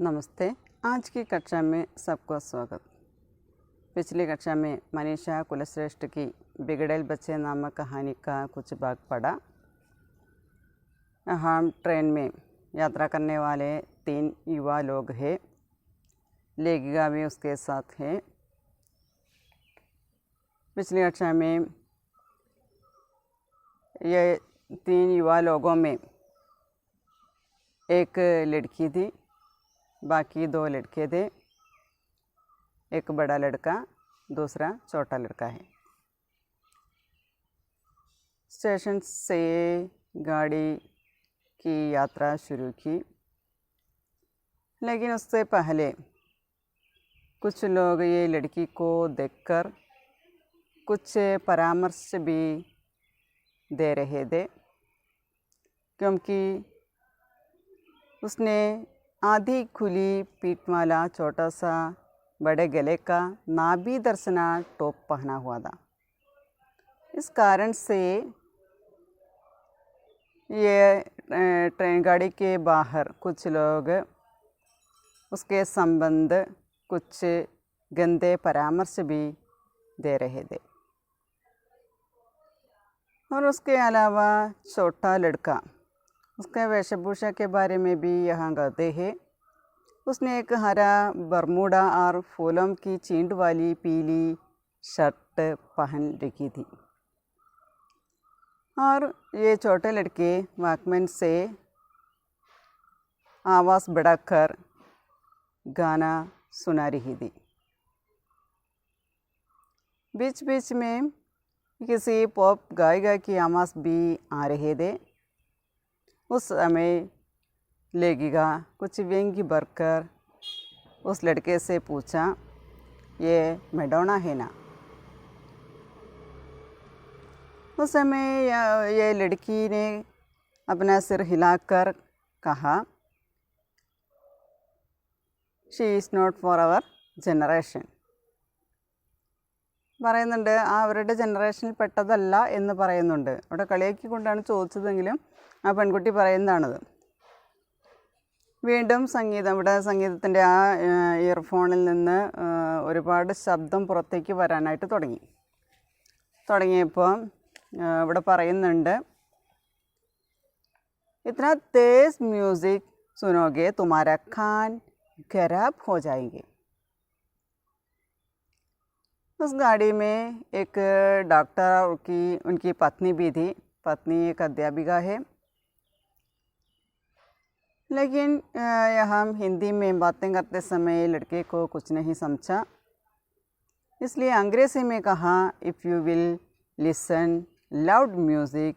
नमस्ते। आज की कक्षा में सबका स्वागत। पिछली कक्षा में मनीषा कुलश्रेष्ठ की बिगड़ेल बच्चे नामक कहानी का कुछ भाग पढ़ा। हम ट्रेन में यात्रा करने वाले 3 युवा लोग हैं। लेखिका भी उसके साथ है। पिछली कक्षा में ये 3 युवा लोगों में एक लड़की थी, बाकी 2 लड़के थे। एक बड़ा लड़का, दूसरा छोटा लड़का है। स्टेशन से गाड़ी की यात्रा शुरू की, लेकिन उससे पहले कुछ लोग ये लड़की को देखकर कुछ परामर्श भी दे रहे थे, क्योंकि उसने आधी खुली पीठ वाला छोटा सा बड़े गले का नाभि दर्शना टॉप पहना हुआ था। इस कारण से ये ट्रेन गाड़ी के बाहर कुछ लोग उसके संबंध कुछ गंदे परामर्श भी दे रहे थे। और उसके अलावा छोटा लड़का, उसके वेशभूषा के बारे में भी यहाँ कहते हैं। उसने एक हरा बरमूडा और फूलों की चींट वाली पीली शर्ट पहन रखी थी। और ये छोटे लड़के वॉकमैन से आवाज़ बढ़ाकर गाना सुना रही थी। बीच बीच में किसी पॉप गायिका की आवाज़ भी आ रहे थे। उस समय लेखिका कुछ व्यंग्य भरकर उस लड़के से पूछा, ये मैडोना है ना? उस समय ये लड़की ने अपना सिर हिलाकर कहा, she is not for our generation. പറയുന്നുണ്ട്, അവരുടെ ജനറേഷനിൽ പെട്ടതല്ല എന്ന് പറയുന്നുണ്ട്. അവിടെ കളിയാക്കിക്കൊണ്ടാണ് ചോദിച്ചതെങ്കിലും ആ പെൺകുട്ടി പറയുന്നതാണത്. വീണ്ടും സംഗീതം, ഇവിടെ സംഗീതത്തിൻ്റെ ആ ഇയർഫോണിൽ നിന്ന് ഒരുപാട് ശബ്ദം പുറത്തേക്ക് വരാനായിട്ട് തുടങ്ങിയപ്പോൾ ഇവിടെ പറയുന്നുണ്ട്, इतना तेज म्यूज़िक सुनोगे तुम्हारा कान खराब हो जाएंगे. उस गाड़ी में एक डॉक्टर और उनकी पत्नी भी थी. पत्नी एक अध्यापिका है. लेकिन हम हिंदी में बातें करते समय लड़के को कुछ नहीं समझा, इसलिए अंग्रेज़ी में कहा, if you will listen loud music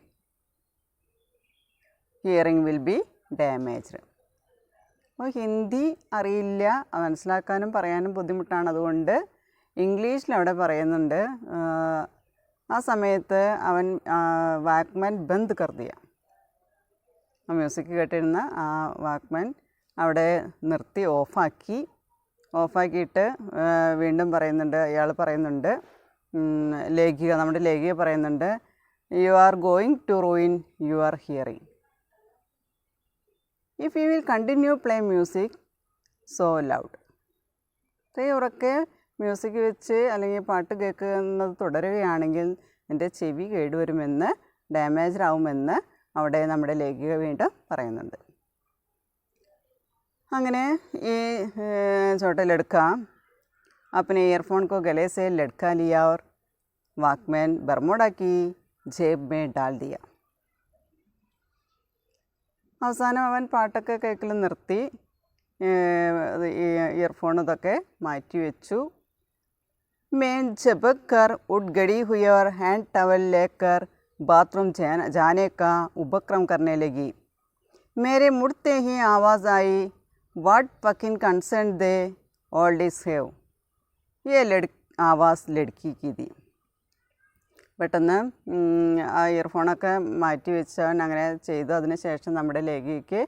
hearing will be damaged. അപ്പോൾ ഹിന്ദി അറിയില്ല, മനസ്സിലാക്കാനും പറയാനും ബുദ്ധിമുട്ടാണ്. അതുകൊണ്ട് ഇംഗ്ലീഷിൽ അവിടെ പറയുന്നുണ്ട്, ആ സമയത്ത് അവൻ വാക്മാൻ ബന്ദ് കർ ദിയ. ആ മ്യൂസിക് കേട്ടിരുന്ന ആ വാക്മാൻ അവിടെ നിർത്തി ഓഫാക്കിയിട്ട് വീണ്ടും പറയുന്നുണ്ട്, അയാൾ പറയുന്നുണ്ട്, നമ്മുടെ ലേഖിക പറയുന്നുണ്ട്, you are going to ruin your hearing. If you will continue play music so loud. ഇത്രയും ഉറക്കെ മ്യൂസിക് വെച്ച് അല്ലെങ്കിൽ പാട്ട് കേൾക്കുന്നത് തുടരുകയാണെങ്കിൽ എൻ്റെ ചെവി കേടുവരുമെന്ന്, ഡാമേജ് ആവുമെന്ന് അവിടെ നമ്മുടെ ലേഖിക വീണ്ടും പറയുന്നുണ്ട്. അങ്ങനെ ഈ छोटा लड़का अपने ईयरफोन को गले से लटका लिया और वॉकमैन बरमूडा की जेब में डाल दिया. അവസാനം അവൻ പാട്ടൊക്കെ കേൾക്കൽ നിർത്തി, ഇയർഫോൺ ഇതൊക്കെ മാറ്റി വെച്ചു. मैं झपक कर उठ गड़ी हुई और हैंड टॉवल लेकर बाथरूम जाने का उपक्रम करने लगी. मेरे मुड़ते ही आवाज़ आई, what fucking concern they old is have. ये आवाज़ लड़की की थी. പെട്ടെന്ന് ആ ഇയർഫോണൊക്കെ മാറ്റി വെച്ചവൻ അങ്ങനെ ചെയ്തു. അതിന് ശേഷം നമ്മുടെ ലേഖിക്ക്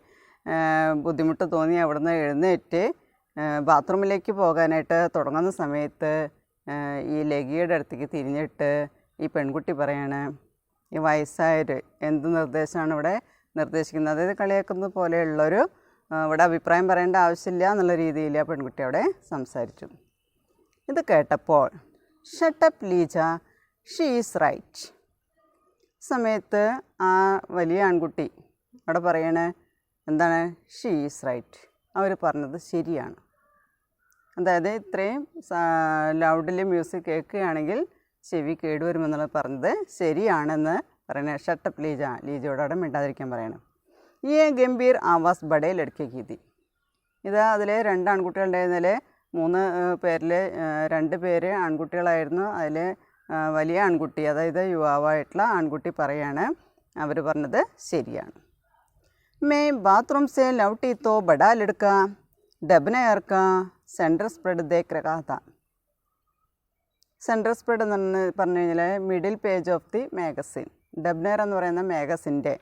ബുദ്ധിമുട്ട് തോന്നി അവിടുന്ന് എഴുന്നേറ്റ് ബാത്റൂമിലേക്ക് പോകാനായിട്ട് തുടങ്ങുന്ന സമയത്ത് ഈ ലേഖിയുടെ അടുത്തേക്ക് തിരിഞ്ഞിട്ട് ഈ പെൺകുട്ടി പറയാണ്, ഈ വയസ്സായൊരു എന്ത് നിർദ്ദേശമാണ് ഇവിടെ നിർദ്ദേശിക്കുന്നത്? അതായത് കളിയാക്കുന്നത് പോലെയുള്ളൊരു ഇവിടെ അഭിപ്രായം പറയേണ്ട ആവശ്യമില്ല എന്നുള്ള രീതിയിൽ ആ പെൺകുട്ടി അവിടെ സംസാരിച്ചു. ഇത് കേട്ടപ്പോൾ shut up Leeja, she is right. സമയത്ത് ആ വലിയ ആൺകുട്ടി അവിടെ പറയണേ എന്താണ്? ഷീ ഈസ് റൈറ്റ്, അവർ പറഞ്ഞത് ശരിയാണ്. അതായത് ഇത്രയും ലൗഡിൽ മ്യൂസിക് കേൾക്കുകയാണെങ്കിൽ ചെവി കേടുവരുമെന്നുള്ളത് പറഞ്ഞത് ശരിയാണെന്ന് പറയണേ. ഷട്ടപ്പ് ലീജ, ലീജയോട് അവിടെ മിണ്ടാതിരിക്കാൻ പറയണം. ഈ ഗംഭീർ ആവാസ് ബഡേ ലഡ്കെ കീതി. ഇത് അതിൽ 2 ആൺകുട്ടികളുണ്ടായിരുന്നതിൽ 3 പേരിൽ 2 പേര് ആൺകുട്ടികളായിരുന്നു. അതിൽ വലിയ ആൺകുട്ടി, അതായത് യുവാവായിട്ടുള്ള ആൺകുട്ടി പറയാണ് അവർ പറഞ്ഞത് ശരിയാണ്. मैं बाथरूम से लौटी तो बड़ा लड़का डबनेयर का सेंटर स्प्रेड देख रहा था. സെൻട്രൽ സ്പ്രെഡ് എന്ന് പറഞ്ഞു കഴിഞ്ഞാൽ middle page of the magazine. Debonair എന്ന് പറയുന്ന മാഗസിൻ്റെ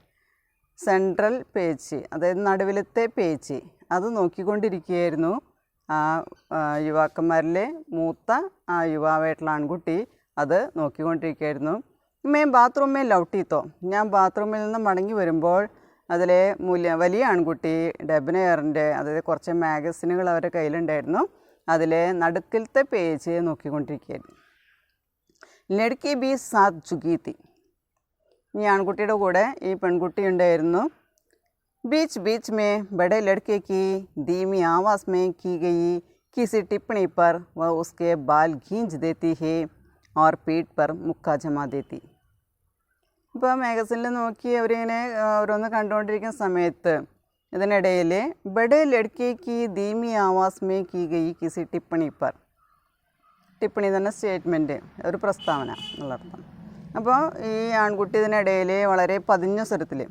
സെൻട്രൽ പേജ്, അതായത് നടുവിലത്തെ പേജ്, അത് നോക്കിക്കൊണ്ടിരിക്കുകയായിരുന്നു ആ യുവാക്കന്മാരിലെ മൂത്ത ആ യുവാവായിട്ടുള്ള ആൺകുട്ടി. അത് നോക്കിക്കൊണ്ടിരിക്കുകയായിരുന്നു. ബാത്റൂമിൽ ലൗട്ടിത്തോ, ഞാൻ ബാത്റൂമിൽ നിന്ന് മടങ്ങി വരുമ്പോൾ അതിലെ വലിയ ആൺകുട്ടി ഡബ്നെയറിൻ്റെ, അതായത് കുറച്ച് മാഗസിനുകൾ അവരുടെ കയ്യിലുണ്ടായിരുന്നു, അതിലെ നടുക്കിലത്തെ പേജ് നോക്കിക്കൊണ്ടിരിക്കുകയായിരുന്നു. ലഡ്കി ബി സാത്ത് ജുഗീത്തി, ഈ ആൺകുട്ടിയുടെ കൂടെ ഈ പെൺകുട്ടി ഉണ്ടായിരുന്നു. ബീച്ച് ബീച്ച് മേ ബഡേ ലഡ്കെ की धीमी आवाज़ में की गई किसी टिप्पणी पर वह उसके बाल खींच देती है और पीठ पर मुक्का जमा देती. ഇപ്പോൾ മാഗസിനിൽ നോക്കി അവരിങ്ങനെ ഓരോന്ന് കണ്ടുകൊണ്ടിരിക്കുന്ന സമയത്ത് ഇതിനിടയിൽ ബഡേ ലഡ്കേക്ക് ധീമി ആവാസ് മേ കീ ഗയി കിസി ടിപ്പണി പർ, ടിപ്പണി തന്നെ സ്റ്റേറ്റ്മെൻറ്റ്, ഒരു പ്രസ്താവന എന്നുള്ളർത്ഥം. അപ്പോൾ ഈ ആൺകുട്ടി ഇതിനിടയിൽ വളരെ പതിഞ്ഞ സ്വരത്തിൽ,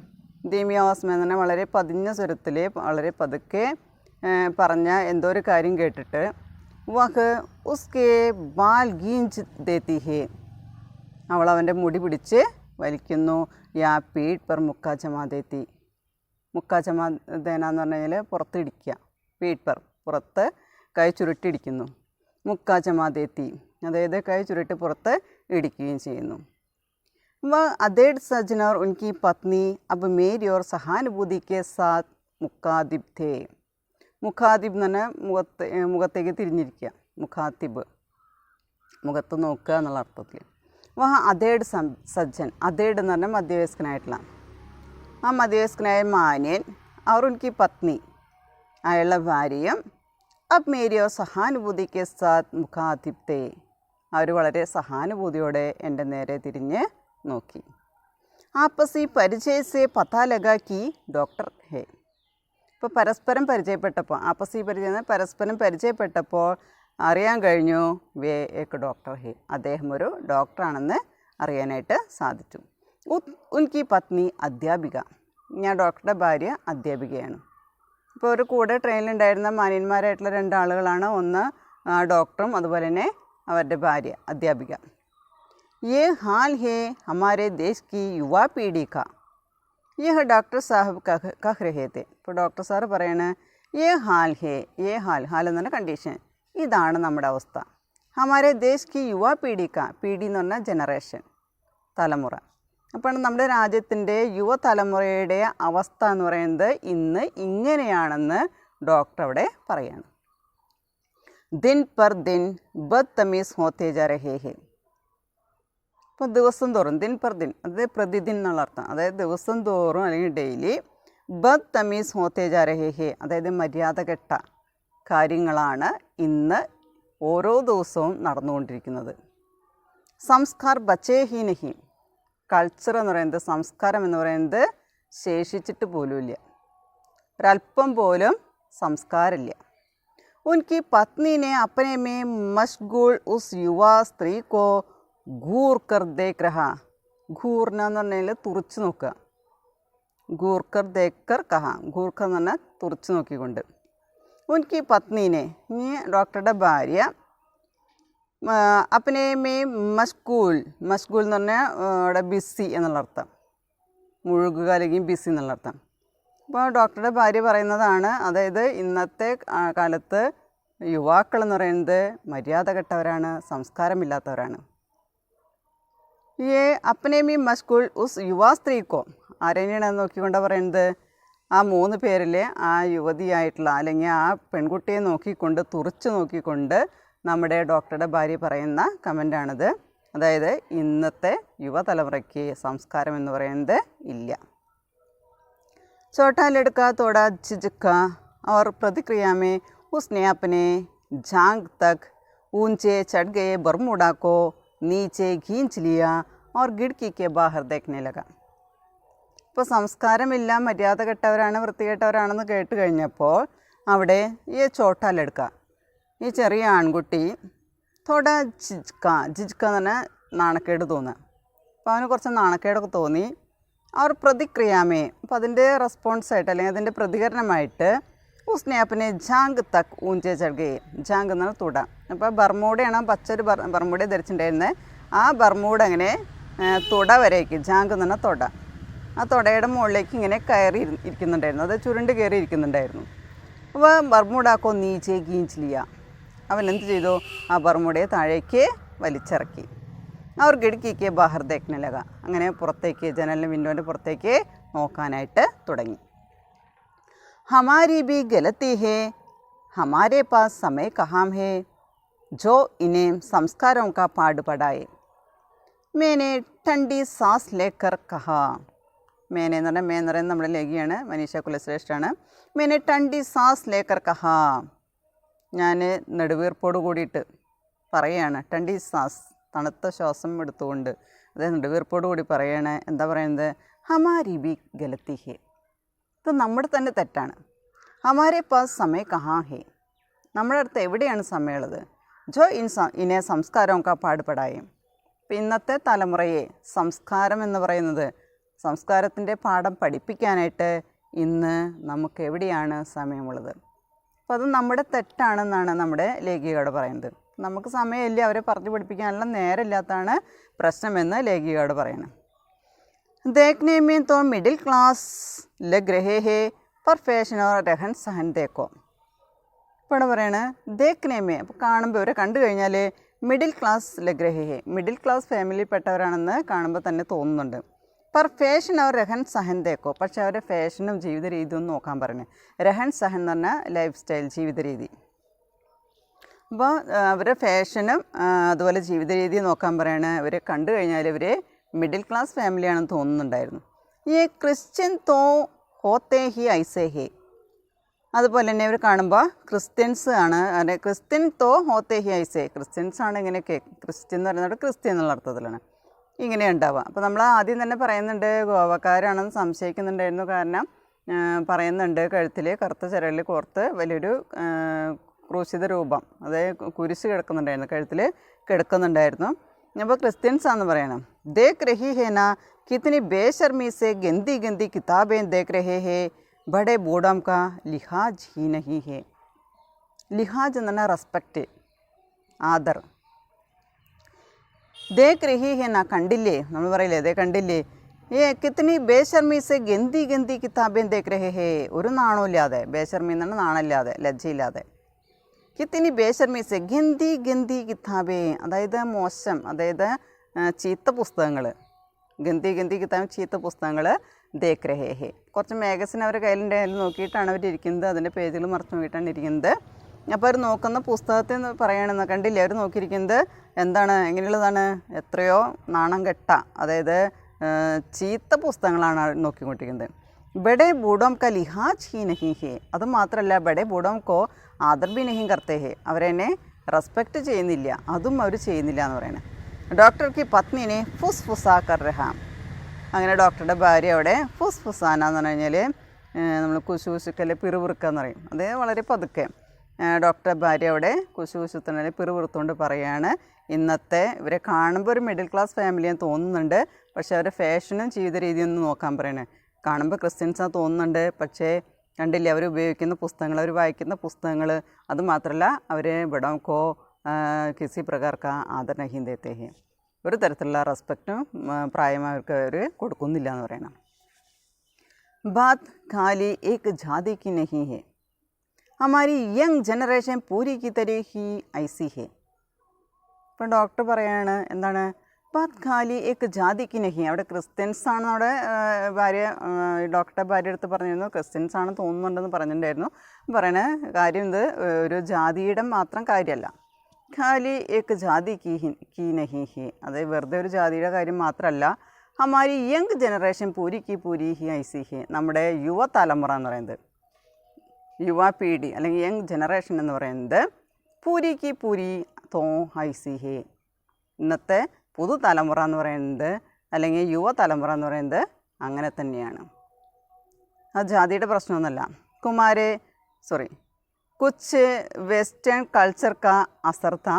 ധീമി ആവാസ് മേ തന്നെ വളരെ പതിഞ്ഞ സ്വരത്തിൽ വളരെ പതുക്കെ പറഞ്ഞ എന്തോ ഒരു കാര്യം കേട്ടിട്ട് വഹ് ഉസ്കെ ബാൽ ഗീഞ്ച് ദേത്തി ഹേ, അവൾ അവൻ്റെ മുടി പിടിച്ച് വലിക്കുന്നു. യാ പീഡ് പെർ മുക്കാ ജമാദേത്തി, മുക്കാ ജമാദേന എന്ന് പറഞ്ഞു കഴിഞ്ഞാൽ പുറത്ത് ഇടിക്കുക, പീഡ് പെർ പുറത്ത് കൈ ചുരുട്ടിടിക്കുന്നു, മുക്കാ ജമാദേത്തി അതായത് കൈ ചുരുട്ടി പുറത്ത് ഇടിക്കുകയും ചെയ്യുന്നു. വ അദേഡ് സജ്ജൻ और उनकी पत्नी अब मेरी और सहानुभूति के साथ മുക്കാദിബ് ഥേ. മുഖാദിബ് എന്ന് പറഞ്ഞാൽ മുഖത്തേക്ക് തിരിഞ്ഞിരിക്കുക, മുഖാത്തിബ് മുഖത്ത് നോക്കുക എന്നുള്ള അർത്ഥത്തിൽ. വഹ അദേഡ് സജ്ജൻ, അദേഡ് എന്ന് പറഞ്ഞാൽ മധ്യവയസ്കനായിട്ടുള്ള ആ മധ്യവയസ്കനായ മാന്യൻ, അവർ ഉൻകി പത്നി അയാളുടെ ഭാര്യയും, അബ് മേരിയോ സഹാനുഭൂതിക്ക് സാത്ത് മുഖാതിബ് തേ, അവർ വളരെ സഹാനുഭൂതിയോടെ എൻ്റെ നേരെ തിരിഞ്ഞ് നോക്കി. ആപ്പസി പരിചയസെ പതാ ലഗാ കി ഡോക്ടർ ഹേ. ഇപ്പോൾ പരസ്പരം പരിചയപ്പെട്ടപ്പോൾ, ആപ്പസി പരിചയം പരസ്പരം പരിചയപ്പെട്ടപ്പോൾ അറിയാൻ കഴിഞ്ഞു വേ ഏക്ക് ഡോക്ടർ ഹേ, അദ്ദേഹം ഒരു ഡോക്ടറാണെന്ന് അറിയാനായിട്ട് സാധിച്ചു. ഉൻകി പത്നി അധ്യാപിക, ഞാൻ ഡോക്ടറുടെ ഭാര്യ അധ്യാപികയാണ്. ഇപ്പോൾ ഒരു കൂടെ ട്രെയിനിലുണ്ടായിരുന്ന മാന്യന്മാരായിട്ടുള്ള 2 ആളുകളാണ്, ഒന്ന് ഡോക്ടറും അതുപോലെ തന്നെ അവരുടെ ഭാര്യ അധ്യാപിക. യേ ഹാൽ ഹേ ഹമാരെ ദേശ് കി യുവാ പീഡി കാ, യഹ് ഡോക്ടർ സാഹിബ് കഹ് രഹേ തേ. ഇപ്പോൾ ഡോക്ടർ സാറ് പറയണേ യേ ഹാൽ ഹേ, യേ ഹാൽ, ഹാൽ എന്ന് പറഞ്ഞ കണ്ടീഷൻ, ഇതാണ് നമ്മുടെ അവസ്ഥ. ഹമാരെ ദേശ് കി യുവാ പീഡിക്ക, പീഡി എന്ന് പറഞ്ഞാൽ ജനറേഷൻ, തലമുറ. അപ്പോൾ നമ്മുടെ രാജ്യത്തിൻ്റെ യുവതലമുറയുടെ അവസ്ഥ എന്ന് പറയുന്നത് ഇന്ന് ഇങ്ങനെയാണെന്ന് ഡോക്ടർ അവിടെ പറയാണ്. ദിൻ പർ ദിൻ ബദ്തമീസ് ഹോത്തേ ജാ രഹേ ഹേ. ഇപ്പോൾ ദിവസം തോറും, ദിൻ പർ ദിൻ അതായത് പ്രതിദിൻ എന്നുള്ള അർത്ഥം, അതായത് ദിവസം തോറും അല്ലെങ്കിൽ ഡെയിലി, ബദ്തമീസ് ഹോത്തേ ജാ രഹേ ഹേ അതായത് മര്യാദ കെട്ട കാര്യങ്ങളാണ് ഇന്ന് ഓരോ ദിവസവും നടന്നുകൊണ്ടിരിക്കുന്നത്. സംസ്കാർ ബച്ചേ ഹി നഹി, കൾച്ചർ എന്ന് പറയുന്നത്, സംസ്കാരം എന്ന് പറയുന്നത് ശേഷിച്ചിട്ട് പോലുമില്ല, ഒരല്പം പോലും സംസ്കാരമില്ല. ഉൻകി പത്നിനെ അപ്പനെ മേ മഷ്ഗൂൾ ഉസ് യുവാ സ്ത്രീ കോ ഘൂർ കർ ദേഖ് രഹാ. ഘൂർന എന്ന് പറഞ്ഞാൽ തുറച്ചു നോക്കുക, ഘൂർക്കർ ദേക്കർ കഹ, ഘൂർക്കർ എന്ന് പറഞ്ഞാൽ തുറച്ചു നോക്കിക്കൊണ്ട്. ഉൻകി പത്നീനെ, ഈ ഡോക്ടറുടെ ഭാര്യ, അപ്പനെ മേ മഷ്ഗൂൾ, മഷ്ഗൂൾ എന്ന് പറഞ്ഞാൽ അവിടെ ബിസി എന്നുള്ള അർത്ഥം, മുഴുകുക അല്ലെങ്കിൽ ബിസി എന്നുള്ള അർത്ഥം. അപ്പോൾ ഡോക്ടറുടെ ഭാര്യ പറയുന്നതാണ്, അതായത് ഇന്നത്തെ കാലത്ത് യുവാക്കൾ എന്ന് പറയുന്നത് മര്യാദ കെട്ടവരാണ്, സംസ്കാരമില്ലാത്തവരാണ്. ഈ അപ്പനെ മീ മഷ്ഗൂൾ ഉസ് യുവാ സ്ത്രീക്കോ, ആരെയാണ് നോക്കിക്കൊണ്ടാണ് പറയുന്നത്, ആ 3 പേരിലെ ആ യുവതിയായിട്ടുള്ള അല്ലെങ്കിൽ ആ പെൺകുട്ടിയെ നോക്കിക്കൊണ്ട് തുറിച്ച് നോക്കിക്കൊണ്ട് നമ്മുടെ ഡോക്ടറുടെ ഭാര്യ പറയുന്ന കമൻ്റാണിത്. അതായത് ഇന്നത്തെ യുവതലമുറയ്ക്ക് സംസ്കാരം എന്ന് പറയുന്നത് ഇല്ല. छोटा लड़का थोड़ा झिझका और प्रतिक्रिया में उसने अपने जांघ तक ऊंचे चढ़ गए बरमूडा को नीचे खींच लिया और खिड़की के बाहर देखने लगा. ഇപ്പോൾ സംസ്കാരമില്ല, മര്യാദ കെട്ടവരാണ്, വൃത്തികെട്ടവരാണെന്ന് കേട്ട് കഴിഞ്ഞപ്പോൾ അവിടെ ഈ ചോട്ടാലെടുക്ക, ഈ ചെറിയ ആൺകുട്ടി തോട ജിജ്ക എന്ന് പറഞ്ഞാൽ നാണക്കേട് തോന്നുക. അപ്പോൾ അവന് കുറച്ച് നാണക്കേടൊക്കെ തോന്നി. അവർ പ്രതിക്രിയാമേ, അപ്പോൾ അതിൻ്റെ റെസ്പോൺസായിട്ട് അല്ലെങ്കിൽ അതിൻ്റെ പ്രതികരണമായിട്ട് ഉസ്നെ അപ്പനെ ജാങ്ക് തക് ഊഞ്ചെ ചടുകയെ, ജാങ്ക് എന്നാണ് തുട. അപ്പോൾ ബർമൂഡയാണ്, പച്ചൊരു ബർമൂഡ ധരിച്ചിട്ടുണ്ടായിരുന്നത്. ആ ബർമൂഡ അങ്ങനെ തുട വരേക്ക്, ജാങ്ക് എന്ന് പറഞ്ഞാൽ തുട, ആ തുടയുടെ മുകളിലേക്ക് ഇങ്ങനെ കയറി ഇരിക്കുന്നുണ്ടായിരുന്നു, അത് ചുരുണ്ട് കയറി ഇരിക്കുന്നുണ്ടായിരുന്നു. അപ്പോൾ ബർമൂഡാക്കോ നീച്ചേ ഗീഞ്ചിലിയ, അവൻ എന്ത് ചെയ്തു, ആ ബർമൂഡയെ താഴേക്ക് വലിച്ചിറക്കി. അവർ ഖിड़की ബാഹർ ദേഖ്നെ ലഗ, അങ്ങനെ പുറത്തേക്ക്, ജനലിൻ്റെ വിൻഡോൻ്റെ പുറത്തേക്ക് നോക്കാനായിട്ട് തുടങ്ങി. ഹമാരി ബി ഗലത്തി ഹേ, ഹമാരെ പാസ് സമയ കഹാം ഹേ ജോ ഇനെ സംസ്കാരോं का പാഠ് പഠായെ. മേനെ ठंडी सांस लेकर कहा, മേനെ എന്ന് പറഞ്ഞാൽ, എന്ന് പറയുന്നത് നമ്മുടെ ലേഖിയാണ്, മനീഷ കുലശ്രേഷ്ഠാണ്. മേനെ ठंडी सांस लेकर कहा, ഞാൻ നെടുവീർപ്പോട് കൂടിയിട്ട് പറയുകയാണ്. ठंडी सांस, തണുത്ത ശ്വാസം എടുത്തുകൊണ്ട്, അതായത് നെടുവീർപ്പോട് കൂടി പറയണേ. എന്താ പറയുന്നത്, ഹമാരി ബി ഗലത്തി ഹേ, ഇത് നമ്മുടെ തന്നെ തെറ്റാണ്. ഹമാരെ പാസ് സമയ കഹാ ഹേ, നമ്മുടെ അടുത്ത് എവിടെയാണ് സമയമുള്ളത്. ജോ ഇനെ സംസ്കാരം കാ പാടുപെടായും, ഇപ്പം ഇന്നത്തെ തലമുറയെ സംസ്കാരം എന്ന് പറയുന്നത്, സംസ്കാരത്തിൻ്റെ പാഠം പഠിപ്പിക്കാനായിട്ട് ഇന്ന് നമുക്ക് എവിടെയാണ് സമയമുള്ളത്. അപ്പോൾ അത് നമ്മുടെ തെറ്റാണെന്നാണ് നമ്മുടെ ലേഖികയോട് പറയുന്നത്. നമുക്ക് സമയമില്ല, അവരെ പറഞ്ഞു പഠിപ്പിക്കാനുള്ള നേരമില്ലാത്തതാണ് പ്രശ്നമെന്ന് ലേഖികയോട് പറയണം. देखने में तो मिडिल क्लास लग रहे हैं पर फैशन और रहन सहन देखो. ഇപ്പോൾ പറയണേ ദേഖ്നെ മേ, അപ്പോൾ കാണുമ്പോൾ ഇവരെ കണ്ടു കഴിഞ്ഞാൽ മിഡിൽ ക്ലാസ് ലഗ് രഹേ ഹേ, മിഡിൽ ക്ലാസ് ഫാമിലിയിൽപ്പെട്ടവരാണെന്ന് കാണുമ്പോൾ തന്നെ തോന്നുന്നുണ്ട്. पर ഫാഷൻ അവർ രഹൻ സഹൻ ദേക്കോ, പക്ഷേ അവരുടെ ഫാഷനും ജീവിത രീതിയും നോക്കാൻ പറഞ്ഞു. രഹൻ സഹൻ എന്ന് പറഞ്ഞാൽ ലൈഫ് സ്റ്റൈൽ, ജീവിത രീതി. അപ്പോൾ അവരുടെ ഫാഷനും അതുപോലെ ജീവിത രീതി നോക്കാൻ പറയണേ. ഇവരെ കണ്ടു കഴിഞ്ഞാൽ ഇവർ മിഡിൽ ക്ലാസ് ഫാമിലിയാണെന്ന് തോന്നുന്നുണ്ടായിരുന്നു. ഈ ക്രിസ്ത്യൻ തോ ഹോത്തേ ഹി ഐസേ ഹേ, അതുപോലെ തന്നെ ഇവർ കാണുമ്പോൾ ക്രിസ്ത്യൻസ് ആണ്, അതെ ക്രിസ്ത്യൻ തോ ഹോത്തേ ഹി ഐസേ, ക്രിസ്ത്യൻസ് ആണ് ഇങ്ങനെയൊക്കെ, ക്രിസ്ത്യൻ എന്ന് പറയുന്നത് ക്രിസ്ത്യൻ എന്നുള്ള അർത്ഥത്തിലാണ് ഇങ്ങനെ ഉണ്ടാവുക. അപ്പോൾ നമ്മൾ ആദ്യം തന്നെ പറയുന്നുണ്ട് ഗോവക്കാരാണെന്ന് സംശയിക്കുന്നുണ്ടായിരുന്നു. കാരണം പറയുന്നുണ്ട് കഴുത്തിൽ കറുത്ത ചരലിൽ കോർത്ത് വലിയൊരു ക്രൂശിത രൂപം, അതായത് കുരിശ് കിടക്കുന്നുണ്ടായിരുന്നു, കഴുത്തിൽ കിടക്കുന്നുണ്ടായിരുന്നു. അപ്പോൾ ക്രിസ്ത്യൻസ് ആണെന്ന് പറയണം. ദേഖ് രഹി ഹേ നാ കിतनी बेशर्मी से गंदी गंदी किताबें देख रहे हैं, बड़े बूढ़ों का लिहाज ही नहीं है. लिहाज എന്ന് പറഞ്ഞാൽ റെസ്പെക്റ്റ്, ആദർ. ദേഖ് രഹി ഹേ നാ, കണ്ടില്ലേ, നമ്മൾ പറയില്ലേ അതേ കണ്ടില്ലേ. കിത്തനി ബേശർമി സെ ഗന്തി ഗന്തി കിതാബേൻ ദേഖ് രഹേ ഹേ, ഒരു നാണമില്ലാതെ, ബേശർമി എന്ന് പറഞ്ഞാൽ നാണമില്ലാതെ, ലജ്ജയില്ലാതെ. കിത്തനി ബേശർമി സെ ഗന്തി ഗന്തി കിതാബേ, അതായത് മോശം, അതായത് ചീത്ത പുസ്തകങ്ങൾ. ഗന്തി ഗന്തി കിതാബ്, ചീത്ത പുസ്തകങ്ങൾ. ദേഖ് രഹേ ഹേ, കുറച്ച് മാഗസിൻ അവരുടെ കയ്യിലുണ്ടായാലും നോക്കിയിട്ടാണ് അവരിയ്ക്കുന്നത്, അതിൻ്റെ പേജുകൾ മറച്ചു നോക്കിയിട്ടാണ് ഇരിക്കുന്നത്. അപ്പോൾ അവർ നോക്കുന്ന പുസ്തകത്തിൽ പറയുകയാണെന്ന് കണ്ടില്ലേ, അവർ നോക്കിയിരിക്കുന്നത് എന്താണ്, എങ്ങനെയുള്ളതാണ്, എത്രയോ നാണം കെട്ട, അതായത് ചീത്ത പുസ്തകങ്ങളാണ് അവർ നോക്കിക്കൊണ്ടിരിക്കുന്നത്. ബഡേ ബൂഡോം ക ലിഹാജ് ഹി നഹി ഹേ, അതുമാത്രമല്ല ബഡേ ബൂഡോം കോ ആദർ ബി നഹി കർത്തേ ഹേ, അവരെന്നെ റെസ്പെക്റ്റ് ചെയ്യുന്നില്ല, അതും അവർ ചെയ്യുന്നില്ല എന്ന് പറയുന്നത്. ഡോക്ടർ കി പത്നിനെ ഫുസ് ഫുസാ കർ രഹ, അങ്ങനെ ഡോക്ടറുടെ ഭാര്യ അവിടെ ഫുസ് ഫുസാന എന്ന് പറഞ്ഞു കഴിഞ്ഞാൽ നമ്മൾ കുശുകുശുക്കല്ലേ, പിറുപിറുക്കുക എന്ന് പറയും, അത് വളരെ പതുക്കെ. ഡോക്ടറുടെ ഭാര്യ അവിടെ കുശുകുശുത്തന്നെ പിറുപിറുത്തുകൊണ്ട് പറയുകയാണ്. ഇന്നത്തെ ഇവരെ കാണുമ്പോൾ ഒരു മിഡിൽ ക്ലാസ് ഫാമിലിയെന്ന് തോന്നുന്നുണ്ട്, പക്ഷേ അവരുടെ ഫാഷനും ജീവിത രീതിയൊന്നും നോക്കാൻ പറയണേ. കാണുമ്പോൾ ക്രിസ്ത്യൻസാണ് തോന്നുന്നുണ്ട്, പക്ഷേ കണ്ടില്ലേ അവർ ഉപയോഗിക്കുന്ന പുസ്തകങ്ങൾ, അവർ വായിക്കുന്ന പുസ്തകങ്ങൾ, അതുമാത്രമല്ല അവർ ബഡോംകോ കിസി പ്രകാർക്ക ആദർ നഹീ ദേത്തേ ഹേ, ഒരു തരത്തിലുള്ള റെസ്പെക്റ്റും പ്രായമായവർക്ക് അവർ കൊടുക്കുന്നില്ല എന്ന് പറയണം. ബാത് ഖാലി ഏക് ജാതി കി നഹീ ഹേ, ഹമാരി യങ് ജനറേഷൻ പൂരി കി തരഹ് ഹി ഐസി ഹേ. ഇപ്പം ഡോക്ടർ പറയാണ് എന്താണ്, बात खाली एक जाതി की नहीं അവിടെ ക്രിസ്ത്യൻസ് ആണ് അവിടെ ഭാര്യ ഡോക്ടറുടെ ഭാര്യ അടുത്ത് പറഞ്ഞിരുന്നു ക്രിസ്ത്യൻസ് ആണ് തോന്നുന്നുണ്ടെന്ന് പറഞ്ഞിട്ടുണ്ടായിരുന്നു പറയണ കാര്യം ഇത് ഒരു ജാതിയുടെ മാത്രം കാര്യമല്ല ഖാലി एक जाति की नहीं है അത് വെറുതെ ഒരു ജാതിയുടെ കാര്യം മാത്രമല്ല हमारी यंग जनरेशन पूरी की पूरी ही ऐसी है നമ്മുടെ യുവതലമുറ എന്ന് പറയുന്നത് യുവ പീഡി അല്ലെങ്കിൽ യങ് ജനറേഷൻ എന്ന് പറയുന്നത് പൂരി की पूरी तो ऐसी है ഇന്നത്തെ പുതുതലമുറ എന്ന് പറയുന്നത് അല്ലെങ്കിൽ യുവതലമുറ എന്ന് പറയുന്നത് അങ്ങനെ തന്നെയാണ് ആ ജാതിയുടെ പ്രശ്നമൊന്നുമല്ല കുച്ച് വെസ്റ്റേൺ കൾച്ചർ കാ അസർ था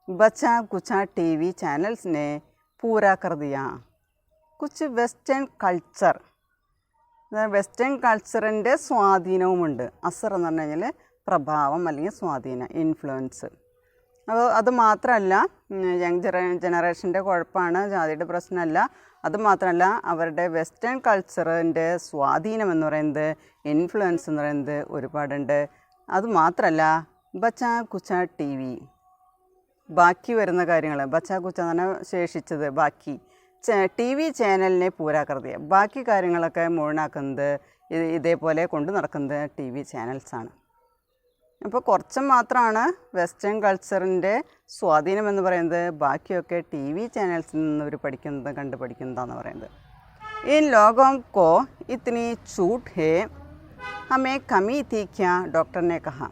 बचा कुचा टीवी चैनल्स ने पूरा कर दिया കുച്ച് വെസ്റ്റേൺ കൾച്ചർ വെസ്റ്റേൺ കൾച്ചറിൻ്റെ സ്വാധീനവുമുണ്ട് അസർ എന്ന് പറഞ്ഞു കഴിഞ്ഞാൽ പ്രഭാവം അല്ലെങ്കിൽ സ്വാധീനം ഇൻഫ്ലുവൻസ് അപ്പോൾ അത് മാത്രമല്ല യങ് ജനറേഷൻ്റെ കുഴപ്പമാണ് ജാതിയുടെ പ്രശ്നമല്ല അത് മാത്രമല്ല അവരുടെ വെസ്റ്റേൺ കൾച്ചറിൻ്റെ സ്വാധീനം എന്ന് പറയുന്നത് ഇൻഫ്ലുവൻസ് എന്ന് പറയുന്നത് ഒരുപാടുണ്ട് അത് മാത്രമല്ല ബച്ച കുച്ച ടി വി ബാക്കി വരുന്ന കാര്യങ്ങൾ ബച്ച കുച്ച എന്ന് പറഞ്ഞാൽ ശേഷിച്ചത് ബാക്കി ടി വി ചാനലിനെ പൂരാകൃതിയ ബാക്കി കാര്യങ്ങളൊക്കെ മുഴുവനാക്കുന്നത് ഇതേപോലെ കൊണ്ട് നടക്കുന്നത് ടി വി ചാനൽസാണ് അപ്പോൾ കുറച്ച് മാത്രമാണ് വെസ്റ്റേൺ കൾച്ചറിൻ്റെ സ്വാധീനം എന്ന് പറയുന്നത് ബാക്കിയൊക്കെ ടി വി ചാനൽസിൽ നിന്ന് ഇവർ പഠിക്കുന്നത് പഠിക്കുന്നതാണെന്ന് പറയുന്നത് इन लोगों को इतनी छूट है हमें कमी थी क्या डॉक्टर ने कहा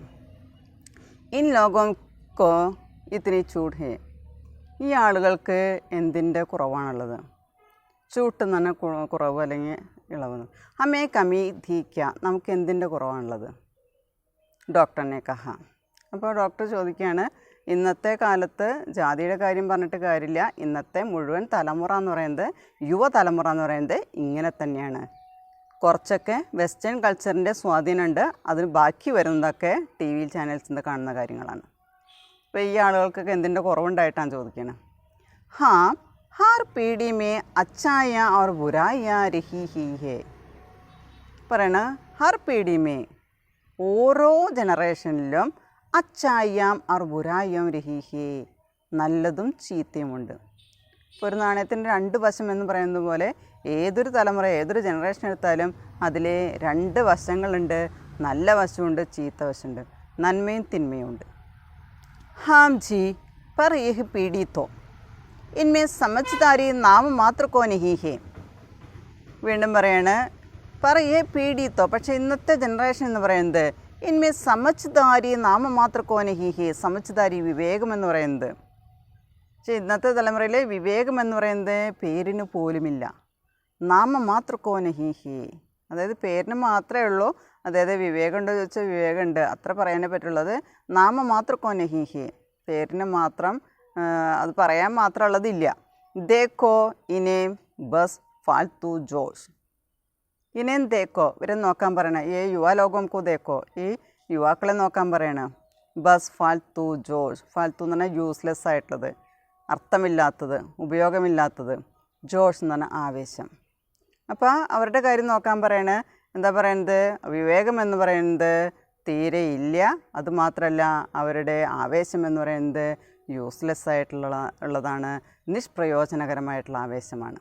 इन लोगों को इतनी छूट है ഈ ആളുകൾക്ക് എന്തിൻ്റെ കുറവാണുള്ളത് ചൂട്ട് എന്ന് പറഞ്ഞാൽ കുറവ് അല്ലെങ്കിൽ ഇളവ് ഹമേ കമി ധീക്ക നമുക്ക് എന്തിൻ്റെ കുറവാണുള്ളത് ഡോക്ടറിനെ കഹ അപ്പോൾ ഡോക്ടർ ചോദിക്കുകയാണ് ഇന്നത്തെ കാലത്ത് ജാതിയുടെ കാര്യം പറഞ്ഞിട്ട് കാര്യമില്ല ഇന്നത്തെ മുഴുവൻ തലമുറ എന്ന് പറയുന്നത് യുവതലമുറ എന്ന് പറയുന്നത് ഇങ്ങനെ തന്നെയാണ് കുറച്ചൊക്കെ വെസ്റ്റേൺ കൾച്ചറിൻ്റെ സ്വാധീനമുണ്ട് അതിന് ബാക്കി വരുന്നതൊക്കെ ടി വി ചാനൽസിൽ നിന്ന് കാണുന്ന കാര്യങ്ങളാണ് അപ്പോൾ ഈ ആളുകൾക്കൊക്കെ എന്തിൻ്റെ കുറവുണ്ടായിട്ടാണ് ചോദിക്കുന്നത് ഹാ ഹർ പീഡി മേ അച്ചായ और बुराइयाँ रही ही है പറയണ ഹർ പീഡി മേ ഓരോ ജനറേഷനിലും അച്ചായാം और बुराइयाँ रही है നല്ലതും ചീത്തയുമുണ്ട് ഇപ്പോൾ ഒരു നാണയത്തിൻ്റെ രണ്ട് വശം എന്ന് പറയുന്നത് പോലെ ഏതൊരു തലമുറ ഏതൊരു ജനറേഷൻ എടുത്താലും അതിൽ രണ്ട് വശങ്ങളുണ്ട് നല്ല വശമുണ്ട് ചീത്ത വശമുണ്ട് നന്മയും തിന്മയും ഉണ്ട് हाँ जी पर यह पीढ़ी तो इनमें समझदारी नाम मात्र को नहीं है വീണ്ടും പറയാണ് പറയേ പീഡിത്തോ പക്ഷേ ഇന്നത്തെ ജനറേഷൻ എന്ന് പറയുന്നത് ഇൻമേ സമജ്ദാരി നാമമാത്ര കോ നഹി ഹേ സമജ്ദാരി വിവേകം എന്ന് പറയുന്നത് പക്ഷേ ഇന്നത്തെ തലമുറയിൽ വിവേകം എന്ന് പറയുന്നത് പേരിന് പോലുമില്ല നാമമാത്ര കോ നഹി ഹേ അതായത് പേരിന് മാത്രമേ ഉള്ളൂ അതായത് വിവേകമുണ്ടോ ചോദിച്ചാൽ വിവേകമുണ്ട് അത്ര പറയാനേ പറ്റുള്ളത് നാമമാത്ര കോ നഹി ഹേ പേരിന് മാത്രം അത് പറയാൻ മാത്രമുള്ളതില്ല ദേക്കോ ഇനെ ബസ് ഫാൽത്തു ജോഷ് ഇനേം ദേക്കോ ഇവരെ നോക്കാൻ പറയണേ ഈ യുവാലോകംക്കു ദേക്കോ ഈ യുവാക്കളെ നോക്കാൻ പറയണ ബസ് ഫാൽത്തു ജോഷ് ഫാൽത്തു എന്ന് പറഞ്ഞാൽ യൂസ്ലെസ് ആയിട്ടുള്ളത് അർത്ഥമില്ലാത്തത് ഉപയോഗമില്ലാത്തത് ജോഷ് എന്ന് പറഞ്ഞാൽ ആവേശം അപ്പോൾ അവരുടെ കാര്യം നോക്കാൻ പറയണേ എന്താ പറയുന്നത് വിവേകം എന്ന് പറയുന്നത് തീരെ ഇല്ല അതുമാത്രമല്ല അവരുടെ ആവേശം എന്ന് പറയുന്നത് യൂസ്ലെസ് ഉള്ളതാണ് നിഷ്പ്രയോജനകരമായിട്ടുള്ള ആവേശമാണ്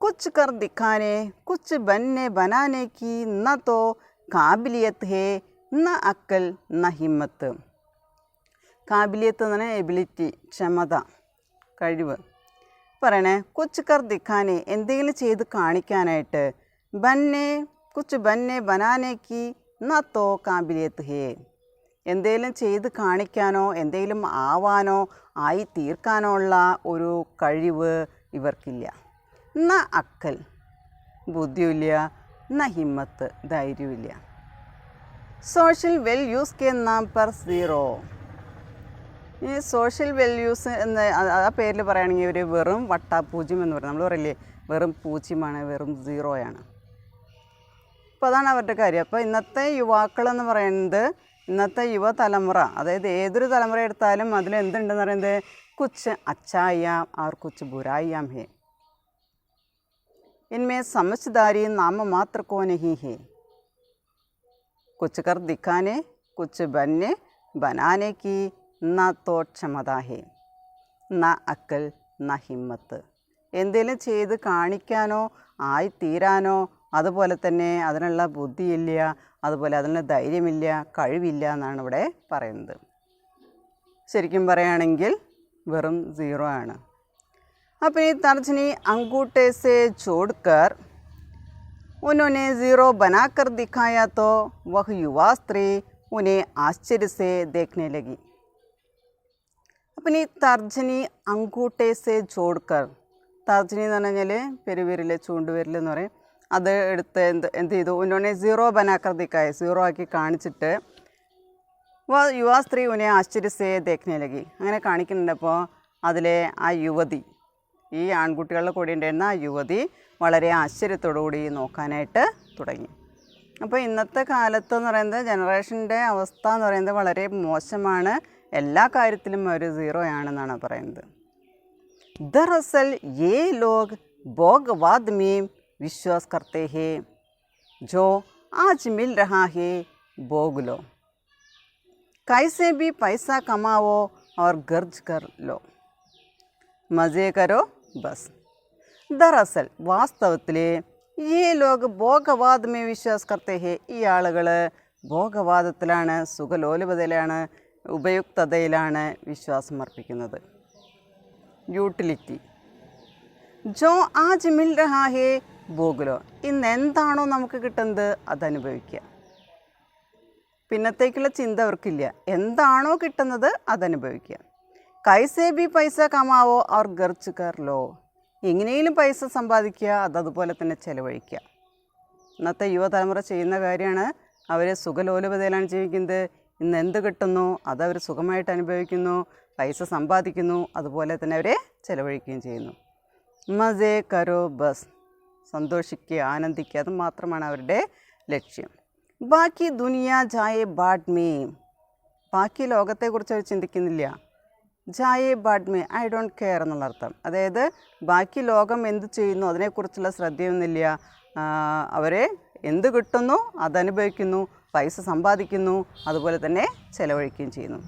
കുച്ച് കർ ദിഖാനെ കുച്ച് ബന്നെ ബനാനെ കി ന തോ കാബിലിയത്ത് ഹേ ന അക്കൽ ന ഹിമ്മത്ത് കാബിലിയത്ത് എന്ന് പറഞ്ഞാൽ എബിലിറ്റി ക്ഷമത കഴിവ് പറയണേ കുച്ച് കർ ദിഖാനെ എന്തെങ്കിലും ചെയ്ത് കാണിക്കാനായിട്ട് ബന്നെ കുച്ച് ബന്നെ ബനാനേക്ക് ന തോ കാബിലിയത്ത് ഹേ എന്തെങ്കിലും ചെയ്ത് കാണിക്കാനോ എന്തെങ്കിലും ആവാനോ ആയി തീർക്കാനോ ഉള്ള ഒരു കഴിവ് ഇവർക്കില്ല ന അക്കൽ ബുദ്ധിയില്ല ന ഹിമ്മത്ത് ധൈര്യമില്ല സോഷ്യൽ വാല്യൂസ് കെ നാം പർ സീറോ ഈ സോഷ്യൽ വാല്യൂസ് എന്ന് ആ പേരിൽ പറയുകയാണെങ്കിൽ ഒരു വെറും വട്ടാപ്പൂജ്യം എന്ന് പറയും നമ്മൾ പറയില്ലേ വെറും പൂജ്യമാണ് വെറും സീറോയാണ് അപ്പോൾ അതാണ് അവരുടെ കാര്യം അപ്പോൾ ഇന്നത്തെ യുവാക്കളെന്ന് പറയുന്നത് ഇന്നത്തെ യുവതലമുറ അതായത് ഏതൊരു തലമുറ എടുത്താലും അതിൽ എന്തുണ്ടെന്ന് പറയുന്നത് കുച്ച് അച്ചായാം और कुछ बुराइयाँ है इनमें समझदारी नाम मात्र को नहीं है कुछ कर दिखाने कुछ बनने बनाने की ना तो क्षमता है ना अक्ल ന ഹിമ്മത്ത്. എന്തെങ്കിലും ചെയ്ത് കാണിക്കാനോ ആയിത്തീരാനോ അതുപോലെ തന്നെ അതിനുള്ള ബുദ്ധിയില്ല, അതുപോലെ അതിനുള്ള ധൈര്യമില്ല, കഴിവില്ല എന്നാണ് ഇവിടെ പറയുന്നത്. ശരിക്കും പറയുകയാണെങ്കിൽ വെറും 0 ആണ്. अपनी तर्जनी अंगूठे से जोड़कर उन्होंने 0 बनाकर दिखाया तो वह युवा स्त्री उन्हें आश्चर्य से देखने लगी. अपनी तर्जनी अंगूठे से जोड़कर, തർജനി എന്ന് പറഞ്ഞാൽ പെരുവിരൽ, ചൂണ്ടുവിരൽ എന്ന് പറയും. അത് എടുത്ത് എന്ത് ചെയ്തു? ഉന്നോനെ 0 ബനാക്കർ ദിക്കായ, 0 ആക്കി കാണിച്ചിട്ട് യുവാ സ്ത്രീ ഉന്നെ ആശ്ചര്യസേ ദേഖ്നെ ലഗി. അങ്ങനെ കാണിക്കുന്നുണ്ട്. അപ്പോൾ അതിലെ ആ യുവതി, ഈ ആൺകുട്ടികളുടെ കൂടെ ഉണ്ടായിരുന്ന ആ യുവതി വളരെ ആശ്ചര്യത്തോടുകൂടി നോക്കാനായിട്ട് തുടങ്ങി. അപ്പോൾ ഇന്നത്തെ കാലത്തെന്ന് പറയുന്നത് ജനറേഷൻ്റെ അവസ്ഥ എന്ന് പറയുന്നത് വളരെ മോശമാണ്. എല്ലാ കാര്യത്തിലും ഒരു 0 ആണെന്നാണ് പറയുന്നത്. दरअसल ये लोग भोगवाद में विश्वास करते हैं. जो आज मिल रहा है भोग लो, कैसे भी पैसा कमाओ और गर्ज कर लो, मज़े करो बस. दरअसल വാസ്തവത്തിൽ ഈ ലോക ഭോഗവാദ് മേ വിശ്വാസ് കർത്തേ ഹേ, ഈ ആളുകൾ ഭോഗവാദത്തിലാണ്, സുഖലോലുപതയിലാണ്, ഉപയുക്തതയിലാണ് വിശ്വാസം അർപ്പിക്കുന്നത്. യൂട്ടിലിറ്റി. ജോ ആജ് മിൽ രഹാ ഹേ ഭോഗലോ, ഇന്ന് എന്താണോ നമുക്ക് കിട്ടുന്നത് അതനുഭവിക്കുക. പിന്നത്തേക്കുള്ള ചിന്ത അവർക്കില്ല. എന്താണോ കിട്ടുന്നത് അതനുഭവിക്കുക. കൈസേ ബി പൈസ കമാവോ അവർ ഗർച്ച് കർ ലോ, എങ്ങനെയും പൈസ സമ്പാദിക്കുക, അതതുപോലെ തന്നെ ചിലവഴിക്കുക. ഇന്നത്തെ യുവതലമുറ ചെയ്യുന്ന കാര്യമാണ്. അവർ സുഖലോലുപതയിലാണ് ജീവിക്കുന്നത്. ഇന്ന് എന്ത് കിട്ടുന്നു അതവർ സുഖമായിട്ട് അനുഭവിക്കുന്നു, പൈസ സമ്പാദിക്കുന്നു, അതുപോലെ തന്നെ അവരെ ചിലവഴിക്കുകയും ചെയ്യുന്നു. മസേ കരോ ബസ്, സന്തോഷിക്കുക, ആനന്ദിക്കുക, അത് മാത്രമാണ് അവരുടെ ലക്ഷ്യം. ബാക്കി ദുനിയ ജായേ ബാഡ് മേ, ബാക്കി ലോകത്തെക്കുറിച്ച് അവർ ചിന്തിക്കുന്നില്ല. Jaaye bad may, I don't care എന്നുള്ള അർത്ഥം. അതായത് ബാക്കി ലോകം എന്ത് ചെയ്യുന്നു അതിനെക്കുറിച്ചുള്ള ശ്രദ്ധയൊന്നുമില്ല. അവരെ എന്ത് കിട്ടുന്നു അതനുഭവിക്കുന്നു, പൈസ സമ്പാദിക്കുന്നു, അതുപോലെ തന്നെ ചിലവഴിക്കുകയും ചെയ്യുന്നു.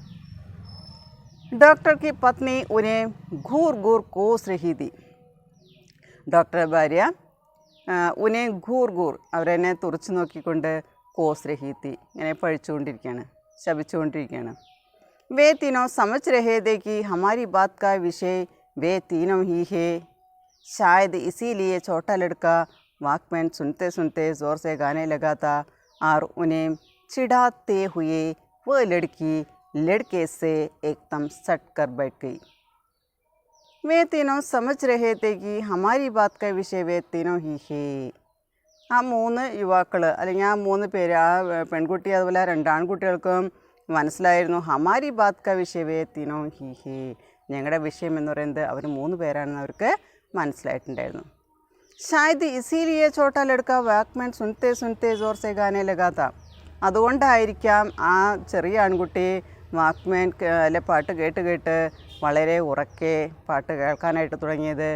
ഡോക്ടർ की पत्नी उन्हें घूर घूर कोस रही थी. ഡോക്ടറുടെ ഭാര്യ ഉനെ ഘൂർ ഘൂർ, അവരെന്നെ തുറച്ചു നോക്കിക്കൊണ്ട് കോസ് രഹീത്തി, ഇങ്ങനെ പഴിച്ചുകൊണ്ടിരിക്കുകയാണ്, ശപിച്ചുകൊണ്ടിരിക്കുകയാണ്. വേ തീനോ സമझ रहे थे कि हमारी बात का विषय वे तीनों ही है. शायद इसीलिए छोटा लड़का वॉकमैन सुनते सुनते ज़ोर से गाने लगा था और उन्हें चिढ़ाते हुए वह लड़की लड़के से एकदम सट कर बैठ गई. वे तीनों समझ रहे थे कि हमारी बात का विषय वे तीनों ही है. ആ 3 യുവാക്കൾ അല്ലെങ്കിൽ ആ 3 പേര്, ആ പെൺകുട്ടി അതുപോലെ 2 ആൺകുട്ടികൾക്കും മനസ്സിലായിരുന്നു ഹമാരി ബാത് കാ വിഷയ വേ തീനോ ഹി ഹേ, ഞങ്ങളുടെ വിഷയം എന്ന് പറയുന്നത് അവർ 3 പേരാണെന്ന് അവർക്ക് മനസ്സിലായിട്ടുണ്ടായിരുന്നു. ഷായത് ഇസീലിയെ ചോട്ടാ ലടുക്ക വാക്മാൻ സുനത്തെ സുനത്തെ ജോർ സെ ഗാനെ ലഗാത്ത, അതുകൊണ്ടായിരിക്കാം ആ ചെറിയ ആൺകുട്ടി വാക്മാൻ അല്ലെ പാട്ട് കേട്ട് കേട്ട് വളരെ ഉറക്കെ പാട്ട് കേൾക്കാനായിട്ട് തുടങ്ങിയത്.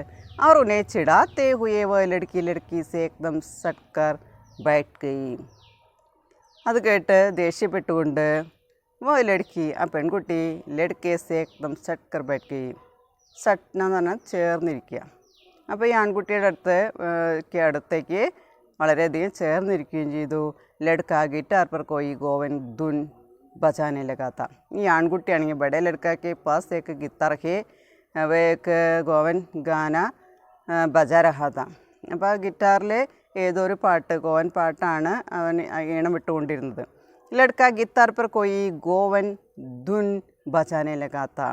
അവർ ഉന്നെ ചിടാത്തേ ഹുയേ വോ ലടുക്കി ലടുക്കി സേ ഏക്ദം സട്കർ ബൈറ്റ് ഗയി, അത് കേട്ട് ദേഷ്യപ്പെട്ടുകൊണ്ട് വോ ലടുക്കി, ആ പെൺകുട്ടി ലടുക്കെ സേ ഏക്ദം സട്കർ ബൈറ്റ് ഗയി, സട്ന എന്ന് പറഞ്ഞാൽ ചേർന്നിരിക്കുക. അപ്പോൾ ഈ ആൺകുട്ടിയുടെ അടുത്തേക്ക് വളരെയധികം ചേർന്നിരിക്കുകയും ചെയ്തു. ലടുക്ക ഗിറ്റാർ पर कोई गोवन धुन बजाने लगा था. ഈ ആൺകുട്ടിയാണെങ്കിൽ ബഡേ ലടുക്കാക്ക് പാസ് ഏക്ക് ഗിത്താർ ഹേ വേ ഏക്ക് ഗോവൻ ഗാന ബജാ രഹാ താ. അപ്പോൾ ആ ഗിറ്റാറിൽ ഏതൊരു പാട്ട്, ഗോവൻ പാട്ടാണ് അവൻ ഈണം വിട്ടുകൊണ്ടിരുന്നത്. ലടുക്ക ഗിത്താർ पर कोई गोवन धुन बजाने लगा था.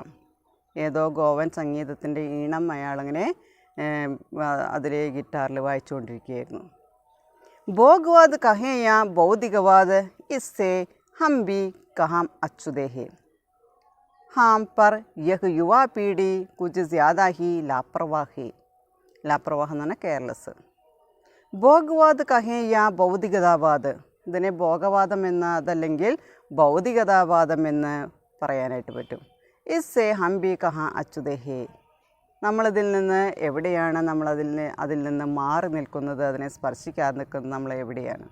ഏതോ ഗോവൻ സംഗീതത്തിൻ്റെ ഈണം അയാളങ്ങനെ അതിൽ ഗിറ്റാറിൽ വായിച്ചുകൊണ്ടിരിക്കുകയായിരുന്നു. भोगवाद कहें या भौतिकवाद, इससे हम भी कहाँ अछूते हैं. हम पर यह युवा पीढ़ी कुछ ज़्यादा ही लापरवाह है. लापरवाह എന്ന് പറഞ്ഞാൽ കെയർലെസ്. ഭോഗവാദ് കഹേ യാ ഭൗതികതാവാദ്, ഇതിനെ ഭോഗവാദം എന്ന് അതല്ലെങ്കിൽ ഭൗതികതാവാദം എന്ന് പറയാനായിട്ട് പറ്റും. ഇസ്സേ ഹം ബി കഹാ അച്യുതേ ഹേ, നമ്മളിതിൽ നിന്ന് എവിടെയാണ്, അതിൽ നിന്ന് മാറി നിൽക്കുന്നത്, അതിനെ സ്പർശിക്കാതെ നിൽക്കുന്നത് നമ്മൾ എവിടെയാണ്.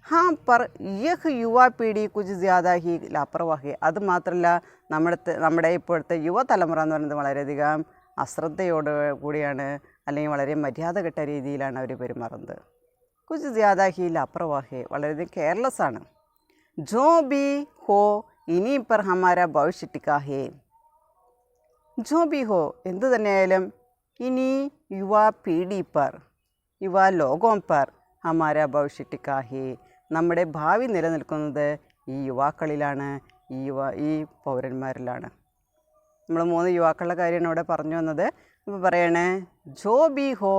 ഹാ പർ യഹ് യുവാ പീഡി കുച്ച് ജ്യാദാ ഹി ലാപ്രവാഹി, അത് മാത്രമല്ല നമ്മുടെ ഇപ്പോഴത്തെ യുവതലമുറ എന്ന് പറയുന്നത് വളരെയധികം അശ്രദ്ധയോട് കൂടിയാണ് അല്ലെങ്കിൽ വളരെ മര്യാദകെട്ട രീതിയിലാണ് അവർ പെരുമാറുന്നത്. കുച്ച് ജ്യാദാ ഹി ലാപ്രവാഹി, വളരെയധികം കെയർലെസ് ആണ്. ജോ ബി ഹോ ഇനി പർ ഹമാര ഭവിഷ്യ ടിക്കാ ഹേ. ജോ ബി ഹോ, എന്തു തന്നെയായാലും ഇനി യുവാ പീഡി പർ, യുവാ ലോകം പർ ഹമാര ഭവിഷ്യ ടിക്കാ ഹേ, നമ്മുടെ ഭാവി നിലനിൽക്കുന്നത് ഈ യുവാക്കളിലാണ്, ഈ പൗരന്മാരിലാണ്. നമ്മൾ 3 യുവാക്കളുടെ കാര്യമാണ് ഇവിടെ പറഞ്ഞു വന്നത്. ഇപ്പോൾ പറയണേ ജോ ബി ഹോ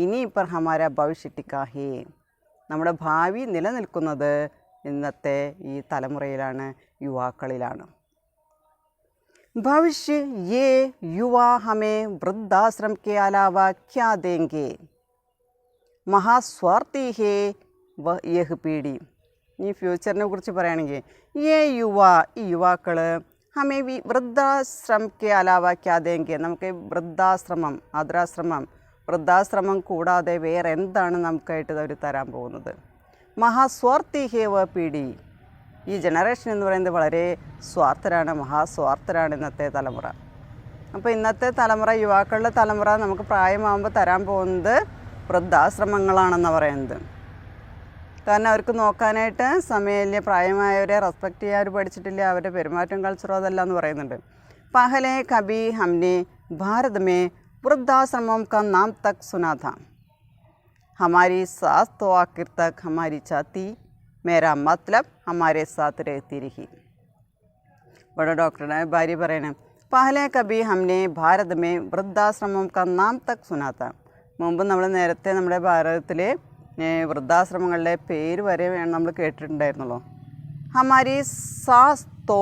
ഇനി പർ ഹമാര ഭവിഷ്യ ടിക്കാ ഹേ, നമ്മുടെ ഭാവി നിലനിൽക്കുന്നത് ഇന്നത്തെ ഈ തലമുറയിലാണ്, യുവാക്കളിലാണ്. ഭവിഷ്യ യേ യുവാ ഹമേ വൃദ്ധാശ്രം കെ അലാവ ക്യാ ദേംഗെ, മഹാസ്വാർത്ഥി ഹേ വ യഹ് പീഡി. ഈ ഫ്യൂച്ചറിനെ കുറിച്ച് പറയുകയാണെങ്കിൽ ഈ യുവാക്കൾ ഹമേ വൃദ്ധാശ്രം കെ അലാവ ക്യാ ദേംഗെ, നമുക്ക് വൃദ്ധാശ്രമം കൂടാതെ വേറെ എന്താണ് നമുക്കായിട്ട് അവർ തരാൻ പോകുന്നത്. മഹാസ്വാർത്ഥി ഹേ വ പീഡി, ഈ ജനറേഷൻ എന്ന് പറയുന്നത് വളരെ സ്വാർത്ഥരാണ്, മഹാസ്വാർത്ഥരാണ് ഇന്നത്തെ തലമുറ. അപ്പോൾ ഇന്നത്തെ തലമുറ, യുവാക്കളുടെ തലമുറ നമുക്ക് പ്രായമാകുമ്പോൾ തരാൻ പോകുന്നത് വൃദ്ധാശ്രമങ്ങളാണെന്ന് പറയുന്നത്. കാരണം അവർക്ക് നോക്കാനായിട്ട് സമയമില്ല, പ്രായമായവരെ റെസ്പെക്റ്റ് ചെയ്യാൻ പഠിച്ചിട്ടില്ല, അവരുടെ പെരുമാറ്റം കൾച്ചറോ അതല്ല എന്ന് പറയുന്നുണ്ട്. പഹലെ കബി ഹംനെ ഭാരത് മേ വൃദ്ധാശ്രമം കാ നാം തക് സുനാ ഥാ, ഹമാരി സാസ് തോ ആഖിർ തക് ഹമാരി ചാത്തി, മേരാ മത്ലബ് ഹമാരെ സാത്ത് രഹത്തി രഹി. ഇവിടെ ഡോക്ടറുടെ ഭാര്യ പറയണേ പഹലെ കബി ഹംനെ ഭാരത് മേ വൃദ്ധാശ്രമം കാ നാം തക് സുനാ ഥാ. മുമ്പ് നമ്മൾ നേരത്തെ നമ്മുടെ ഭാരതത്തിൽ വൃദ്ധാശ്രമങ്ങളുടെ പേര് വരെ നമ്മൾ കേട്ടിട്ടുണ്ടായിരുന്നുള്ളൂ. ഹമാരി സാസ് തോ,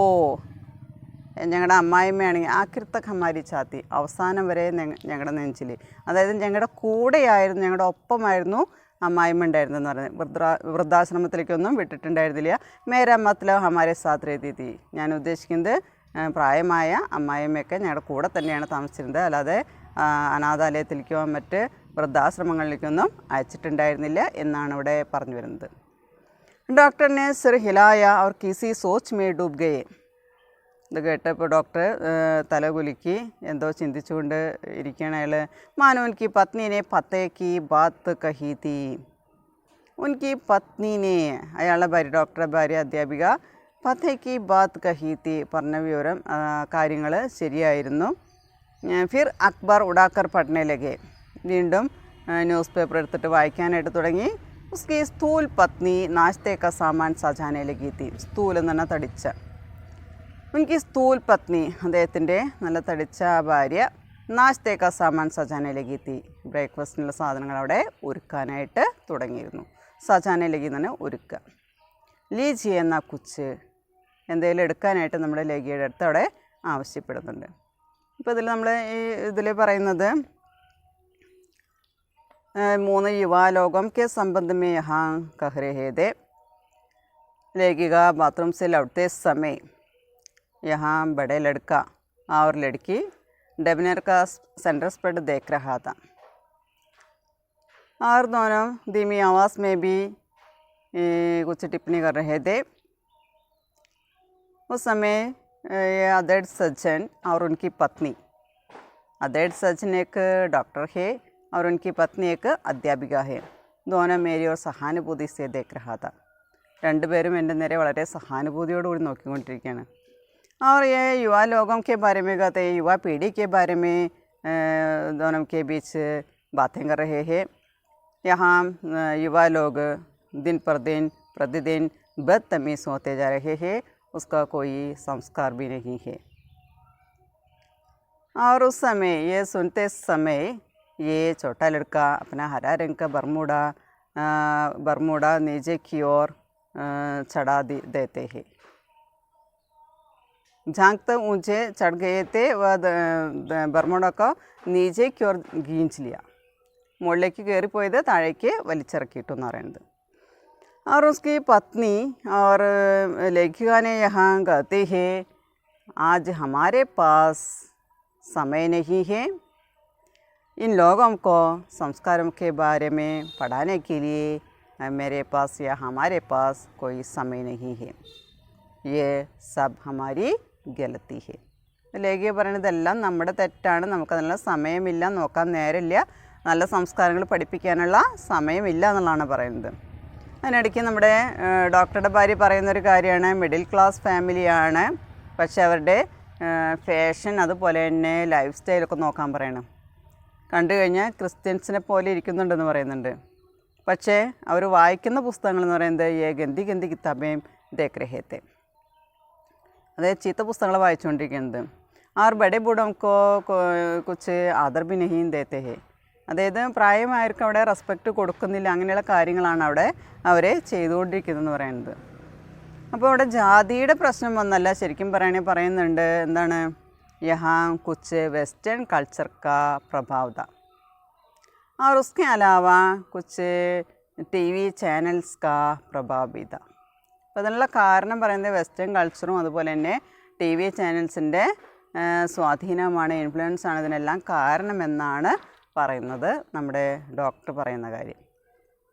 ഞങ്ങളുടെ അമ്മായിമ്മയാണെങ്കിൽ ആഖിർ തക് ഹമാരി ചാത്തി, അവസാനം വരെ ഞങ്ങളുടെ നെഞ്ചിൽ, അതായത് ഞങ്ങളുടെ കൂടെയായിരുന്നു, ഞങ്ങളുടെ ഒപ്പമായിരുന്നു അമ്മായിമ്മ ഉണ്ടായിരുന്നെന്ന് പറയുന്നത്. വൃദ്ധാശ്രമത്തിലേക്കൊന്നും വിട്ടിട്ടുണ്ടായിരുന്നില്ല. മേരാ മത്ലബ് ഹമാരെ സാത്ത് രഹത്തി ഥി, ഞാൻ ഉദ്ദേശിക്കുന്നത് പ്രായമായ അമ്മായിമ്മയൊക്കെ ഞങ്ങളുടെ കൂടെ തന്നെയാണ് താമസിച്ചിരുന്നത്, അല്ലാതെ അനാഥാലയത്തിലേക്കോ മറ്റ് വൃദ്ധാശ്രമങ്ങളിലേക്കൊന്നും അയച്ചിട്ടുണ്ടായിരുന്നില്ല എന്നാണ് ഇവിടെ പറഞ്ഞു വരുന്നത്. ഡോക്ടറിനെ സിർ ഹിലായ അവർ കിസി സോച്ച് മേ ഡൂബ് ഗയെ. ഇത് കേട്ടപ്പോൾ ഡോക്ടർ തലകുലുക്കി എന്തോ ചിന്തിച്ചുകൊണ്ട് ഇരിക്കുകയാണ് അയാൾ. മാനോ ഉൻകി പത്നീനെ പത്തേ കി ബാത്ത് കഹി തീ, ഉൻകി പത്നീനെ, അയാളുടെ ഭാര്യ, ഡോക്ടറുടെ ഭാര്യ അധ്യാപിക, പത്തേ കി ബാത്ത് കഹി തീ, പറഞ്ഞ വിവരം കാര്യങ്ങൾ ശരിയായിരുന്നു. ഫിർ അക്ബർ ഉടാക്കർ പഠനെ ലഗെ, വീണ്ടും ന്യൂസ് പേപ്പർ എടുത്തിട്ട് വായിക്കാനായിട്ട് തുടങ്ങി. ഉസ്കി സ്ഥൂൽ പത്നി നാശ്തേ കാ സാമാൻ സജാനെ ലഗി തീ, സ്ഥൂൽ എന്ന് പറഞ്ഞാൽ തടിച്ച, ഉൻകി സ്ഥൂൽ പത്നി, അദ്ദേഹത്തിൻ്റെ നല്ല തടിച്ച ഭാര്യ, നാശ്തേ കാ സാമാൻ സജാനെ ലഗി തീ, ബ്രേക്ക്ഫാസ്റ്റിനുള്ള സാധനങ്ങൾ അവിടെ ഒരുക്കാനായിട്ട് തുടങ്ങിയിരുന്നു. സജാനെ ലഗി എന്ന് പറഞ്ഞാൽ ഒരുക്കുക. ലീജി എന്ന കുച്ച്, എന്തെങ്കിലും എടുക്കാനായിട്ട് നമ്മുടെ ലഗിയുടെ അടുത്ത് അവിടെ ആവശ്യപ്പെടുന്നുണ്ട്. ഇപ്പോൾ ഇതിൽ പറയുന്നത് 3 युवा लोगों के संबंध में यहाँ कह रहे थे. लेगिका बाथरूम से लौटते समय यहाँ बड़े लड़का और लड़की डिनर का सेंटर स्प्रेड देख रहा था और दोनों धीमी आवाज़ में भी कुछ टिप्पणी कर रहे थे. उस समय अदैड सज्जन और उनकी पत्नी, अदैड सज्जन एक डॉक्टर है और उनकी पत्नी एक अध्यापिका है. दोनों मेरी और सहानुभूति से देख रहा था. രണ്ടുപേരും എൻ്റെ നേരെ വളരെ സഹാനുഭൂതിയോടുകൂടി നോക്കിക്കൊണ്ടിരിക്കുകയാണ്. और ये युवा लोगों के बारे में कहते हैं, युवा पीढ़ी के बारे में दोनों के बीच बातें कर रहे हैं. यहाँ युवा लोग दिन पर दिन प्रतिदिन बदतमीज़ होते जा रहे हैं, उसका कोई संस्कार भी नहीं है. और उस समय ये सुनते समय ये छोटा लड़का अपना हरा रंग का बरमूडा नीचे की ओर चढ़ा देते हैं. झांकते ऊंचे चढ़ गए थे, वह बरमूडा को नीचे की ओर खींच लिया, മുകളിലേക്ക് കയറിപ്പോയത് താഴേക്ക് വലിച്ചിറക്കിയിട്ടു എന്ന് പറയുന്നത്. और उसकी पत्नी और लेखिका ने यहाँ कहते हैं, आज हमारे पास समय नहीं है, इन लोगों को संस्कारों के बारे में पढ़ाने के लिए मेरे पास या हमारे पास कोई समय नहीं है, ये सब हमारी गलती है. ലേഖിക പറയുന്നതെല്ലാം നമ്മുടെ തെറ്റാണ്, നമുക്കതിനുള്ള സമയമില്ല, നോക്കാൻ നേരമില്ല, നല്ല സംസ്കാരങ്ങൾ പഠിപ്പിക്കാനുള്ള സമയമില്ല എന്നുള്ളതാണ് പറയുന്നത്. അതിനിടയ്ക്ക് നമ്മുടെ ഡോക്ടറുടെ ഭാര്യ പറയുന്നൊരു കാര്യമാണ്, മിഡിൽ ക്ലാസ് ഫാമിലിയാണ്, പക്ഷേ അവരുടെ ഫാഷൻ അതുപോലെ തന്നെ ലൈഫ് സ്റ്റൈലൊക്കെ നോക്കാൻ പറയണം. കണ്ടു കഴിഞ്ഞാൽ ക്രിസ്ത്യൻസിനെ പോലെ ഇരിക്കുന്നുണ്ടെന്ന് പറയുന്നുണ്ട്. പക്ഷേ അവർ വായിക്കുന്ന പുസ്തകങ്ങൾ എന്ന് പറയുന്നത് ഗന്തി ഗന്തി കിതാബേം ദേഖ് രഹേ थे, അതായത് ചീത്ത പുസ്തകങ്ങൾ വായിച്ചുകൊണ്ടിരിക്കുന്നത്. ആർ ബഡേ ബൂഡംകോ കുച്ച് ആദർ ബി നഹീം ദേത്തെ ഹേ, അതായത് പ്രായമായവർക്ക് അവിടെ റെസ്പെക്റ്റ് കൊടുക്കുന്നില്ല, അങ്ങനെയുള്ള കാര്യങ്ങളാണ് അവിടെ അവർ ചെയ്തുകൊണ്ടിരിക്കുന്നതെന്ന് പറയുന്നത്. അപ്പോൾ അവിടെ ജാതിയുടെ പ്രശ്നം വന്നല്ല, ശരിക്കും പറയുന്നുണ്ട് എന്താണ്, യഹാ കുച്ച് വെസ്റ്റേൺ കൾച്ചർ കാ പ്രഭാവ് था और उसके अलावा कुछ टीवी चैनल्स का प्रभाव भी था. അപ്പോൾ അതിനുള്ള കാരണം പറയുന്നത് വെസ്റ്റേൺ കൾച്ചറും അതുപോലെ തന്നെ ടി വി ചാനൽസിൻ്റെ സ്വാധീനമാണ്, ഇൻഫ്ലുവൻസ് ആണ് ഇതിനെല്ലാം കാരണമെന്നാണ് പറയുന്നത് നമ്മുടെ ഡോക്ടർ പറയുന്ന കാര്യം.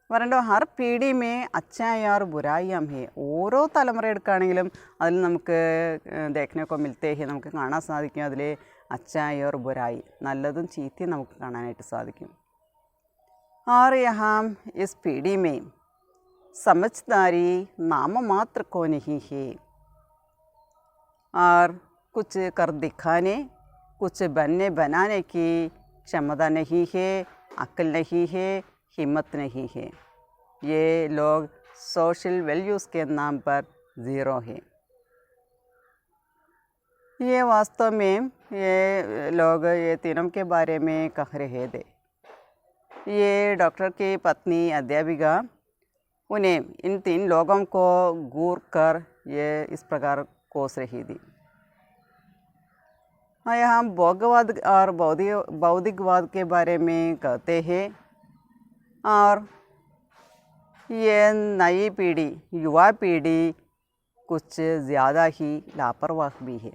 പറയണ്ടോ ഹർ പീഡി മേ അച്ചായാർ ബുരായിയാം ഹേ, ഓരോ തലമുറ എടുക്കുകയാണെങ്കിലും അതിൽ നമുക്ക് ദേഖ്നേക്കോ മിൽത്തേ ഹേ, നമുക്ക് കാണാൻ സാധിക്കും അതിൽ അച്ചായാർ ബുരായി, നല്ലതും ചീത്തയും നമുക്ക് കാണാനായിട്ട് സാധിക്കും. और यहाँ इस पीढ़ी में समझदारी नाम मात्र को नहीं है और कुछ कर दिखाने, कुछ बनने बनाने की क्षमता नहीं है, अक्ल नहीं है, हिम्मत नहीं है. ये लोग सोशल वैल्यूज़ के नाम पर ज़ीरो है. ये वास्तव में ये लोग ये तीनों के बारे में कह रहे थे. ये डॉक्टर की पत्नी अध्यापिका उन्हें इन 3 लोगों को घूर कर ये इस प्रकार कोस रही थी. यहाँ भोगवाद और बौद्धिकवाद के बारे में कहते हैं और ये नई पीढ़ी, युवा पीढ़ी कुछ ज़्यादा ही लापरवाह भी है.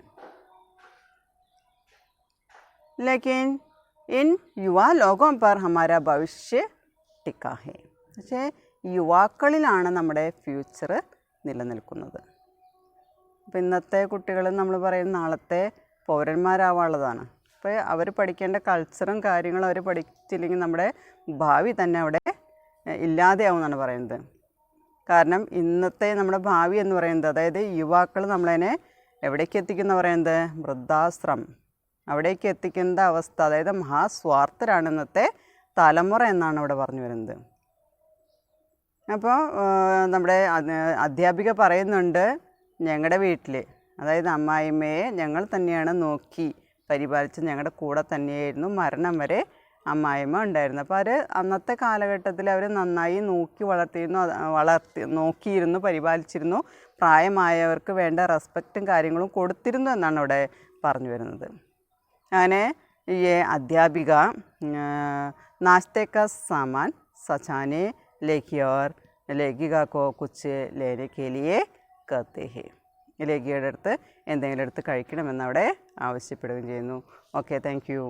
लेकिन इन युवा लोगों पर हमारा भविष्य टिका है. പക്ഷേ യുവാക്കളിലാണ് നമ്മുടെ ഫ്യൂച്ചർ നിലനിൽക്കുന്നത്. അപ്പോൾ ഇന്നത്തെ കുട്ടികൾ നമ്മൾ പറയുന്ന നാളത്തെ പൗരന്മാരാവാനുള്ളതാണ്. അപ്പോൾ അവർ പഠിക്കേണ്ട കൾച്ചറും കാര്യങ്ങളും അവർ പഠിച്ചില്ലെങ്കിൽ നമ്മുടെ ഭാവി തന്നെ അവിടെ ഇല്ലാതെയാവും എന്നാണ് പറയുന്നത്. കാരണം ഇന്നത്തെ നമ്മുടെ ഭാവി എന്ന് പറയുന്നത്, അതായത് യുവാക്കൾ നമ്മളതിനെ എവിടേക്ക് എത്തിക്കുന്ന പറയുന്നത് വൃദ്ധാശ്രമം, അവിടേക്ക് എത്തിക്കുന്ന അവസ്ഥ, അതായത് മഹാസ്വാർത്ഥരാണ് ഇന്നത്തെ തലമുറ എന്നാണ് ഇവിടെ പറഞ്ഞു വരുന്നത്. അപ്പോൾ നമ്മുടെ അധ്യാപിക പറയുന്നുണ്ട്, ഞങ്ങളുടെ വീട്ടിൽ, അതായത് അമ്മായിമ്മയെ ഞങ്ങൾ തന്നെയാണ് നോക്കി പരിപാലിച്ച്, ഞങ്ങളുടെ കൂടെ തന്നെയായിരുന്നു മരണം വരെ അമ്മായിമ്മ ഉണ്ടായിരുന്നു. അപ്പോൾ അവർ അന്നത്തെ കാലഘട്ടത്തിൽ അവർ നന്നായി നോക്കിയിരുന്നു, പരിപാലിച്ചിരുന്നു, പ്രായമായവർക്ക് വേണ്ട റെസ്പെക്റ്റും കാര്യങ്ങളും കൊടുത്തിരുന്നു എന്നാണ് ഇവിടെ പറഞ്ഞു വരുന്നത്. അങ്ങനെ ഈ അധ്യാപിക नाश्ते का सामान सजाने लेगी और लेखिका को कुछ लेने के लिए कहते हैं. ലേഖികയുടെ അടുത്ത് എന്തെങ്കിലും എടുത്ത് കഴിക്കണമെന്ന് അവിടെ ആവശ്യപ്പെടുകയും ചെയ്യുന്നു. Okay, thank you.